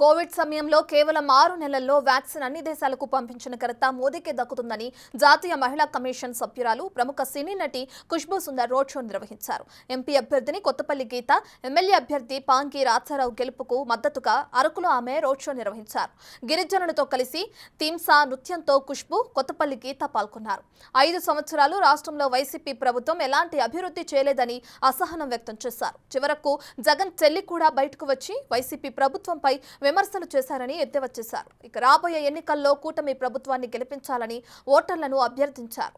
Covid సమయంలో కేవలం 6 నెలల్లో వ్యాక్సిన్ అన్ని దేశాలకు పంపించిన ఘనత మోదీకే దక్కుతుందని జాతీయ మహిళా కమిషన్ సభ్యురాలు ప్రముఖ సినీ నటి ఖుష్బూ సుందర్ రోడ్ షో నిర్వహించారు. ఎంపీ అభ్యర్థిని కొత్తపల్లి గీత, ఎమ్మెల్యే అభ్యర్థి పాంకి రాజారావు గెలుపుకు మద్దతుగా అరకులో ఆమె రోడ్ షో నిర్వహించారు. గిరిజనులతో కలిసి తీన్సా నృత్యంతో ఖుష్బూ, కొత్తపల్లి గీత పాల్గొన్నారు. 5 సంవత్సరాలు రాష్ట్రంలో వైసీపీ ప్రభుత్వం ఎలాంటి అభివృద్ధి చేయలేదని అసహనం వ్యక్తం చేశారు. చివరకు జగన్ చెల్లి కూడా బయటకు వచ్చి వైసీపీ ప్రభుత్వంపై విమర్శలు చేశారని ఎద్దేవా చేశారు. ఇక రాబోయే ఎన్నికల్లో కూటమి ప్రభుత్వాన్ని గెలిపించాలని ఓటర్లను అభ్యర్థించారు.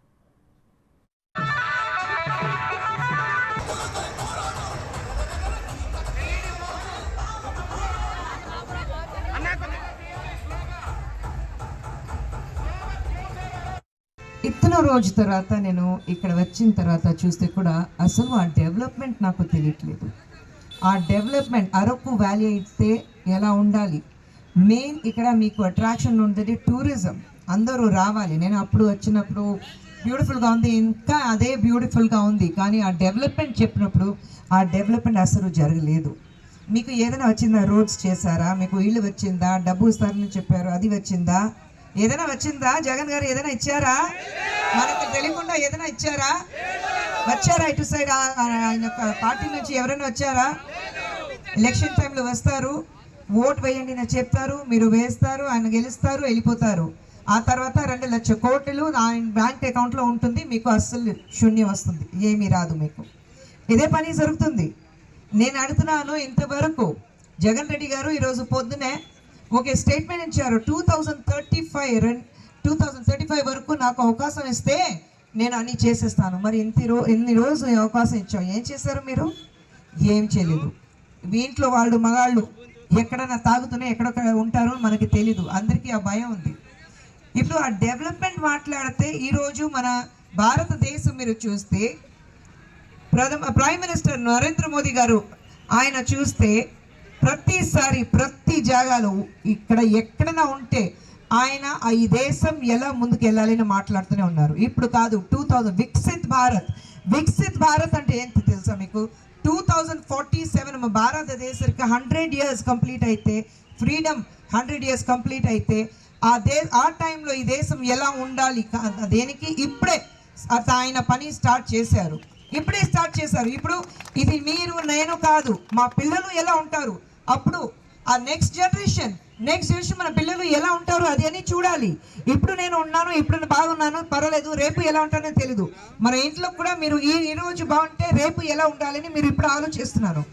ఇతను రోజు తర్వాత నేను ఇక్కడ వచ్చిన తర్వాత చూస్తే కూడా అసలు ఆ డెవలప్మెంట్ నాకు తెలియట్లేదు. ఆ డెవలప్మెంట్ అరకు వ్యాలీ అయితే ఎలా ఉండాలి, మెయిన్ ఇక్కడ మీకు అట్రాక్షన్ ఉంటుంది టూరిజం, అందరూ రావాలి. నేను అప్పుడు వచ్చినప్పుడు బ్యూటిఫుల్గా ఉంది, ఇంకా అదే బ్యూటిఫుల్గా ఉంది, కానీ ఆ డెవలప్మెంట్ చెప్పినప్పుడు ఆ డెవలప్మెంట్ అసలు జరగలేదు. మీకు ఏదైనా వచ్చిందా? రోడ్స్ చేశారా? మీకు ఇల్లు వచ్చిందా? డబ్బు ఇస్తారని చెప్పారు, అది వచ్చిందా? ఏదైనా వచ్చిందా? జగన్ గారు ఏదైనా ఇచ్చారా? మనకు తెలియకుండా ఏదైనా ఇచ్చారా? వచ్చారా? ఇటు సైడ్ ఆయన పార్టీ నుంచి ఎవరైనా వచ్చారా? ఎలక్షన్ టైంలో వస్తారు, ఓటు వేయండి అని చెప్తారు, మీరు వేస్తారు, ఆయన గెలుస్తారు, వెళ్ళిపోతారు. ఆ తర్వాత 2 లక్షల కోట్లు ఆయన బ్యాంక్ అకౌంట్లో ఉంటుంది, మీకు అస్సలు శూన్యం వస్తుంది, ఏమీ రాదు మీకు. ఇదే పని జరుగుతుంది. నేను అడుగుతున్నాను, ఇంతవరకు జగన్ రెడ్డి గారు ఈరోజు పొద్దునే ఒక స్టేట్మెంట్ ఇచ్చారు, 2035 వరకు నాకు అవకాశం ఇస్తే నేను అన్నీ చేసేస్తాను. మరి ఇన్ని రోజు అవకాశం ఇచ్చాం, ఏం చేశారు మీరు? ఏం చేయలేదు. ఇంట్లో వాళ్ళు మగాళ్ళు ఎక్కడైనా తాగుతూనే ఎక్కడొక్కడ ఉంటారో మనకి తెలీదు, అందరికీ ఆ భయం ఉంది. ఇప్పుడు ఆ డెవలప్మెంట్ మాట్లాడితే ఈరోజు మన భారతదేశం మీరు చూస్తే ప్రైమ్ మినిస్టర్ నరేంద్ర మోదీ గారు ఆయన చూస్తే ప్రతిసారి ప్రతి జాగాలో ఇక్కడ ఎక్కడైనా ఉంటే ఆయన ఈ దేశం ఎలా ముందుకు వెళ్ళాలని మాట్లాడుతూనే ఉన్నారు. ఇప్పుడు కాదు, 2000 వికసిత్ భారత్ అంటే ఏంటి తెలుసా మీకు? 2047 భారతదేశానికి 100 years కంప్లీట్ అయితే, ఫ్రీడమ్ 100 years కంప్లీట్ అయితే ఆ టైంలో ఈ దేశం ఎలా ఉండాలి, దేనికి ఇప్పుడే ఆయన పని స్టార్ట్ చేశారు. ఇప్పుడు ఇది మీరు నేను కాదు, మా పిల్లలు ఎలా ఉంటారు, అప్పుడు ఆ నెక్స్ట్ జనరేషన్ మన పిల్లలు ఎలా ఉంటారు అది అని చూడాలి. ఇప్పుడు నేను ఉన్నాను, ఇప్పుడు బాగున్నాను, పర్వాలేదు, రేపు ఎలా ఉంటానో తెలీదు. మన ఇంట్లో కూడా మీరు ఈ రోజు బాగుంటే రేపు ఎలా ఉండాలని మీరు ఇప్పుడు ఆలోచిస్తున్నారు.